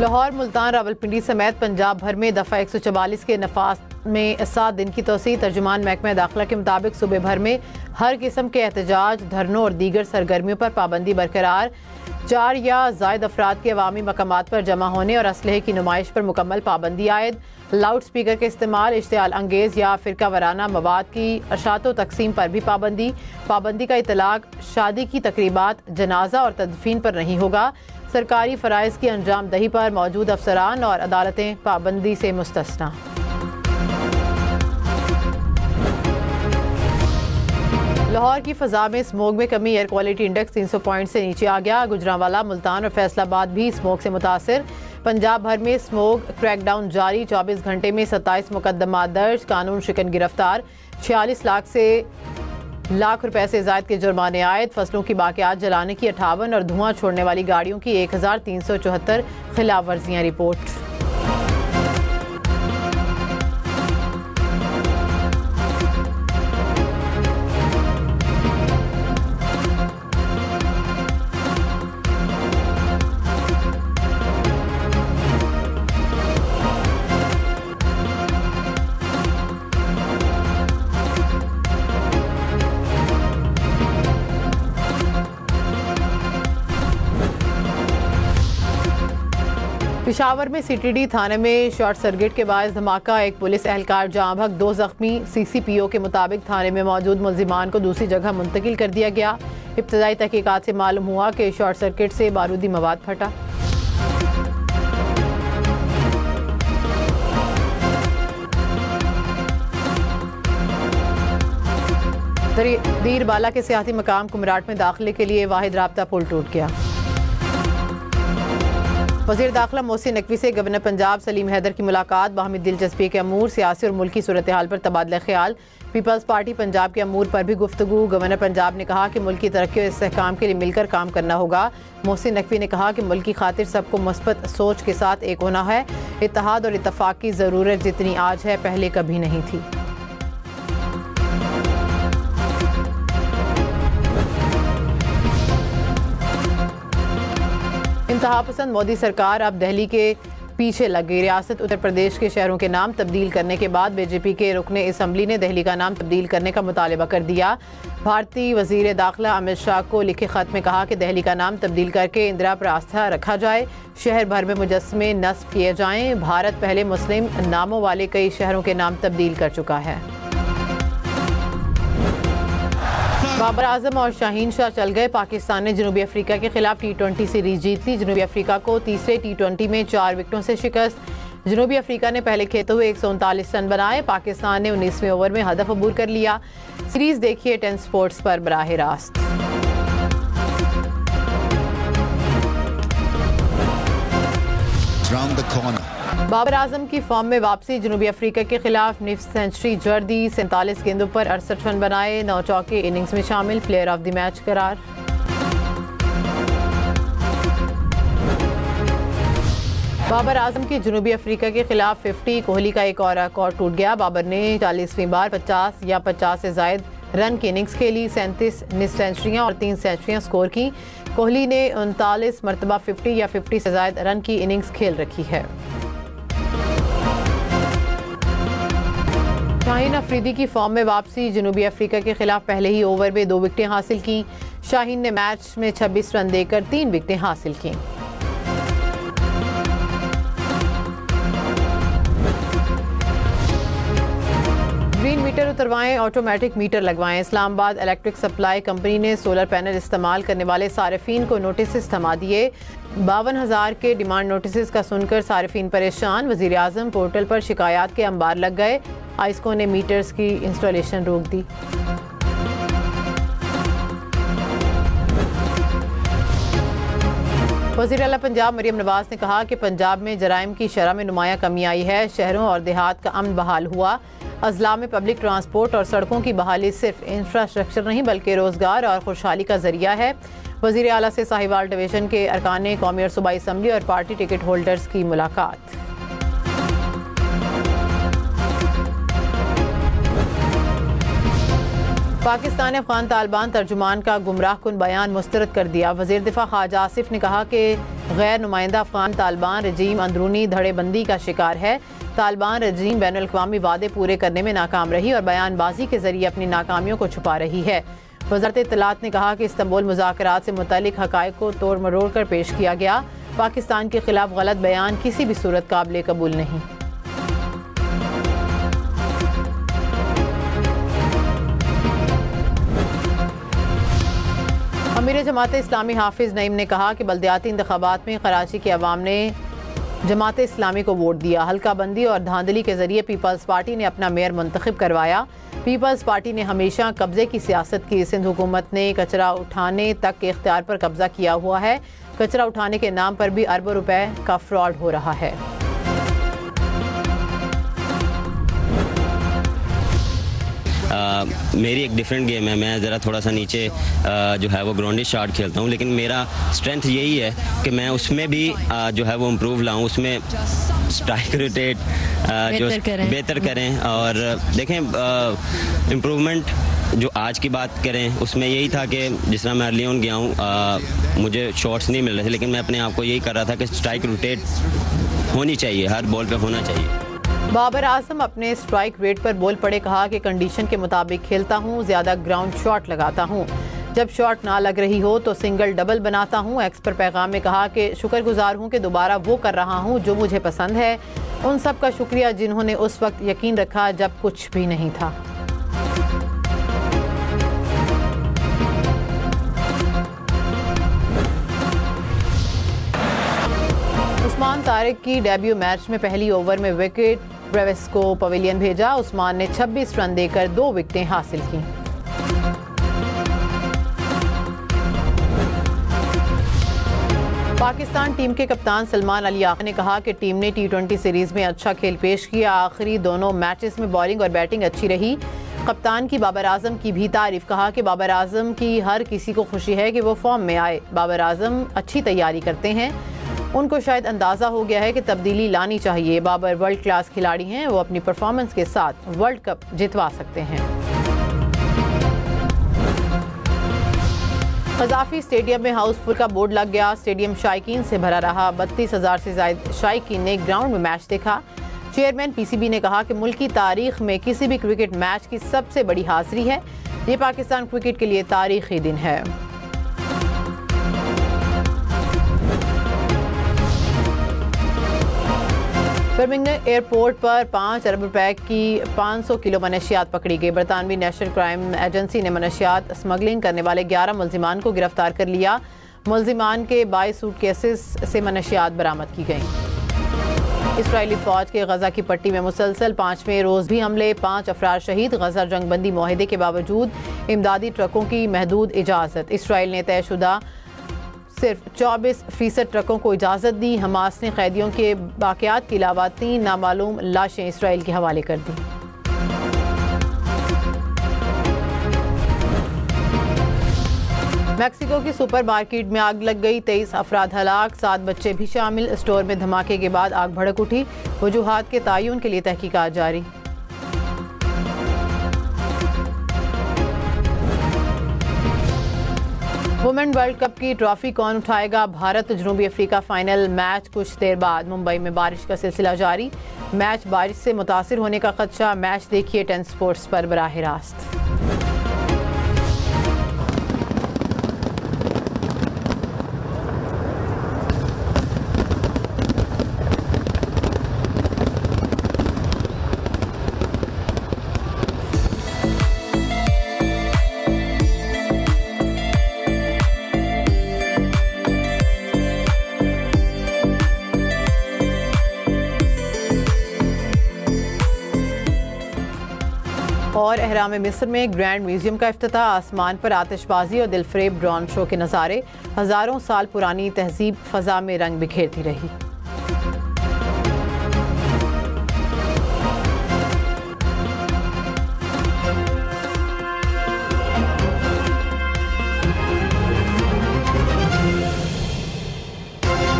लाहौर, मुल्तान, रावलपिंडी समेत पंजाब भर में दफ़ा 144 के नफाज में 7 दिन की तोसी। तर्जुमान महकमा दाखिला के मुताबिक सूबे भर में हर किस्म के एहतजाज, धरनों और दीगर सरगर्मियों पर पाबंदी बरकरार। 4 या ज़ायद अफराद के अवामी मकामात पर जमा होने और असलहे की नुमाइश पर मुकम्मल पाबंदी आयद। लाउड स्पीकर के इस्तेमाल, इश्तियाल अंगेज़ या फ़िरका वाराना मवाद की अशात व तकसीम पर भी पाबंदी का इतलाक शादी की तकरीबात, जनाजा और तदफीन पर नहीं होगा। सरकारी फ़राइज़ की अंजाम दही पर मौजूद अफसरान और अदालतें पाबंदी से मुस्तस्ना। लाहौर की फ़ज़ा में स्मोक में कमी, एयर क्वालिटी इंडेक्स 300 पॉइंट से नीचे आ गया। गुजरांवाला, मुल्तान और फैसलाबाद भी स्मोक से मुतासिर। पंजाब भर में स्मोक क्रैकडाउन जारी। 24 घंटे में 27 मुकदमा दर्ज, कानून शिकन गिरफ्तार। 46 लाख रुपए से ज़ायद के जुर्माने आयद। फसलों की बाक़ियात जलाने की 58 और धुआं छोड़ने वाली गाड़ियों की 1374 खिलाफ वर्जियाँ रिपोर्ट। पेशावर में सीटीडी थाने में शॉर्ट सर्किट के बायस धमाका, एक पुलिस एहलकार जाँ भग, 2 जख्मी। सीसीपीओ के मुताबिक थाने में मौजूद मुल्जिमान को दूसरी जगह मुंतकिल कर दिया गया। इब्तदाई तहकीकात से मालूम हुआ कि शॉर्ट सर्किट से बारूदी मवाद फटा। दीरबाला के सियासी मकाम कुमराट में दाखिले के लिए वाहिद राब्ता पुल टूट गया। वज़ीर दाखिला मोहसिन नकवी से गवर्नर पंजाब सलीम हैदर की मुलाकात, बाहमी दिलचस्पी के अमूर, सियासी और मुल्की सूरत हाल पर तबादला ख्याल। पीपल्स पार्टी पंजाब के अमूर पर भी गुफ्तगू। गवर्नर पंजाब ने कहा कि मुल्की तरक्की और इस्तेहकाम के लिए मिलकर काम करना होगा। मोहसिन नकवी ने कहा कि मुल्क की खातिर सबको मुस्बत सोच के साथ एक होना है। इत्तेहाद और इत्तफाक की ज़रूरत जितनी आज है पहले कभी नहीं थी। इंतहा पसंद मोदी सरकार अब दिल्ली के पीछे लग गई। रियासत उत्तर प्रदेश के शहरों के नाम तब्दील करने के बाद बीजेपी के रुकने असम्बली ने दिल्ली का नाम तब्दील करने का मुतालबा कर दिया। भारतीय वजीर दाखिला अमित शाह को लिखे खत में कहा कि दिल्ली का नाम तब्दील करके इंदिरा पर आस्था रखा जाए, शहर भर में मुजस्समे नस्ब किए जाएं। भारत पहले मुस्लिम नामों वाले कई शहरों के नाम तब्दील कर चुका है। बाबर आजम और शाहीन शाह चल गए। पाकिस्तान ने जनूबी अफ्रीका के खिलाफ T20 सीरीज जीत ली। जनूबी अफ्रीका को तीसरे T20 में 4 विकेटों से शिकस्त। जनूबी अफ्रीका ने पहले खेलते हुए 139 रन बनाए। पाकिस्तान ने 19वें ओवर में हदफ अबूर कर लिया। सीरीज देखिए 10 स्पोर्ट्स पर बराह रास्त। बाबर आजम की फॉर्म में वापसी, जनूबी अफ्रीका के खिलाफ निफ्ट सेंचुरी जड़ दी। 47 गेंदों पर 68 रन बनाए। 9 चौके इनिंग्स में शामिल, प्लेयर ऑफ द मैच करार। बाबर आजम की जनूबी अफ्रीका के खिलाफ 50, कोहली का एक और रिकॉर्ड टूट गया। बाबर ने 40वीं बार 50 या 50 से जायद रन की इनिंग्स खेली। 37 निफ्ट सेंचुरियाँ और 3 सेंचुरियाँ स्कोर की। कोहली ने 39 मरतबा 50 या 50 से जायद रन की इनिंग्स खेल रखी है। शाहीन अफरीदी की फॉर्म में वापसी, जनूबी अफ्रीका के खिलाफ पहले ही ओवर में 2 विकेटें हासिल की। शाहीन ने मैच में 26 रन देकर 3 विकेटें हासिल की। ग्रीन मीटर उतरवाएं, ऑटोमेटिक मीटर लगवाएं। इस्लामाबाद इलेक्ट्रिक सप्लाई कंपनी ने सोलर पैनल इस्तेमाल करने वाले सारिफीन को नोटिस थमा दिए। 52,000 के डिमांड नोटिस का सुनकर सारिफीन परेशान। वज़ीर आज़म पोर्टल पर शिकायत के अंबार लग गए। आइस्को ने मीटर्स की इंस्टॉलेशन रोक दी। वज़ीर आला पंजाब मरियम नवाज ने कहा कि पंजाब में जराइम की शरह में नुमाया कमी आई है। शहरों और देहात का अमन बहाल हुआ। अजला में पब्लिक ट्रांसपोर्ट और सड़कों की बहाली सिर्फ इंफ्रास्ट्रक्चर नहीं बल्कि रोजगार और खुशहाली का जरिया है। वज़ीर आला से साहिवाल डिवीजन के अरकान कौमी और सूबाई असम्बली और पार्टी टिकट होल्डर्स की मुलाकात। पाकिस्तान ने अफगान तालिबान तर्जुमान का गुमराह कुन बयान मुस्तरद कर दिया। वज़ीर दिफा ख्वाजा आसिफ ने कहा कि गैर नुमाइंदा अफगान तालिबान रजीम अंदरूनी धड़ेबंदी का शिकार है। तालिबान रजीम बैनुल अक़वामी वादे पूरे करने में नाकाम रही और बयानबाजी के जरिए अपनी नाकामियों को छुपा रही है। वज़ारत इत्तलात ने कहा कि इस्तांबुल मुज़ाकरात से मुतल्लिक़ हक़ाइक़ को तोड़ मरोड़ कर पेश किया गया। पाकिस्तान के खिलाफ गलत बयान किसी भी सूरत काबिल कबूल नहीं। अमीर जमात इस्लामी हाफिज़ नईम ने कहा कि बल्दियाती इंतखाबात में कराची के अवाम ने जमात इस्लामी को वोट दिया। हल्का बंदी और धांधली के जरिए पीपल्स पार्टी ने अपना मेयर मुंतखब करवाया। पीपल्स पार्टी ने हमेशा कब्जे की सियासत की। सिंध हुकूमत ने कचरा उठाने तक के इख्तियार पर कब्जा किया हुआ है। कचरा उठाने के नाम पर भी अरबों रुपए का फ्रॉड हो रहा है। मेरी एक डिफरेंट गेम है। मैं ज़रा थोड़ा सा नीचे जो है वो ग्राउंडी शॉट खेलता हूँ, लेकिन मेरा स्ट्रेंथ यही है कि मैं उसमें भी जो है वो इम्प्रूव लाऊँ, उसमें स्ट्राइक रोटेट जो बेहतर करें। और देखें इम्प्रूवमेंट जो आज की बात करें उसमें यही था कि जिस तरह मैं अर्ली ऑन गया हूँ, मुझे शॉट्स नहीं मिल रहे थे, लेकिन मैं अपने आप को यही कर रहा था कि स्ट्राइक रोटेट होनी चाहिए, हर बॉल पे होना चाहिए। बाबर आजम अपने स्ट्राइक रेट पर बोल पड़े। कहा कि कंडीशन के मुताबिक खेलता हूँ, ज़्यादा ग्राउंड शॉट लगाता हूँ। जब शॉट ना लग रही हो तो सिंगल डबल बनाता हूँ। एक्स पर पैगाम में कहा कि शुक्रगुजार हूँ कि दोबारा वो कर रहा हूँ जो मुझे पसंद है। उन सब का शुक्रिया जिन्होंने उस वक्त यकीन रखा जब कुछ भी नहीं था। उस्मान तारिक की डेब्यू मैच में पहली ओवर में विकेट ब्रेविस को पवेलियन भेजा। उस्मान ने 26 रन देकर 2 विकेटें हासिल की। पाकिस्तान टीम के कप्तान सलमान अली आगा ने कहा कि टीम ने T20 सीरीज में अच्छा खेल पेश किया। आखिरी दोनों मैचेस में बॉलिंग और बैटिंग अच्छी रही। कप्तान की बाबर आजम की भी तारीफ। कहा कि बाबर आजम की हर किसी को खुशी है कि वो फॉर्म में आए। बाबर आजम अच्छी तैयारी करते हैं। उनको शायद अंदाज़ा हो गया है कि तब्दीली लानी चाहिए। बाबर वर्ल्ड क्लास खिलाड़ी हैं, वो अपनी परफॉर्मेंस के साथ वर्ल्ड कप जितवा सकते हैं। क़ज़ाफ़ी स्टेडियम में हाउसफुल का बोर्ड लग गया। स्टेडियम शायकीन से भरा रहा। 32,000 से ज़ायद शायकीन ने ग्राउंड में मैच देखा। चेयरमैन PCB ने कहा कि मुल्क की तारीख में किसी भी क्रिकेट मैच की सबसे बड़ी हाज़िरी है। ये पाकिस्तान क्रिकेट के लिए तारीखी दिन है। बर्मिंघम एयरपोर्ट पर 5 अरब रुपए की 500 किलो मनशियात पकड़ी गई। बरतानवी नेशनल क्राइम एजेंसी ने मनशियात स्मगलिंग करने वाले 11 मुल्जिमान को गिरफ्तार कर लिया। मुल्जिमान के 22 सूटकेसेस से मनशियात बरामद की गई। इस्राएली फौज के गजा की पट्टी में मुसलसल 5वें रोज भी हमले। 5 अफराद शहीद। गजा जंगबंदी मुआहदे के बावजूद इमदादी ट्रकों की महदूद इजाज़त। इसराइल ने तयशुदा सिर्फ 24% ट्रकों को इजाज़त दी। हमास ने कैदियों के वाक़यात के अलावा 3 नामालूम लाशें इसराइल के हवाले कर दी। मैक्सिको की सुपरमार्केट में आग लग गई। 23 अफराद हलाक, 7 बच्चे भी शामिल। स्टोर में धमाके के बाद आग भड़क उठी। वजूहात के तयन के लिए तहकीकात जारी। वुमेन वर्ल्ड कप की ट्रॉफी कौन उठाएगा? भारत जनूबी अफ्रीका फाइनल मैच कुछ देर बाद। मुंबई में बारिश का सिलसिला जारी। मैच बारिश से मुतासिर होने का खदशा। मैच देखिए 10 स्पोर्ट्स पर बराह रास्त। और अहराम मिस्र में ग्रैंड म्यूजियम का इफ्तिताह। आसमान पर आतिशबाजी और दिलफरेब ड्रोन शो के नज़ारे। हज़ारों साल पुरानी तहजीब फ़ज़ा में रंग बिखेरती रही।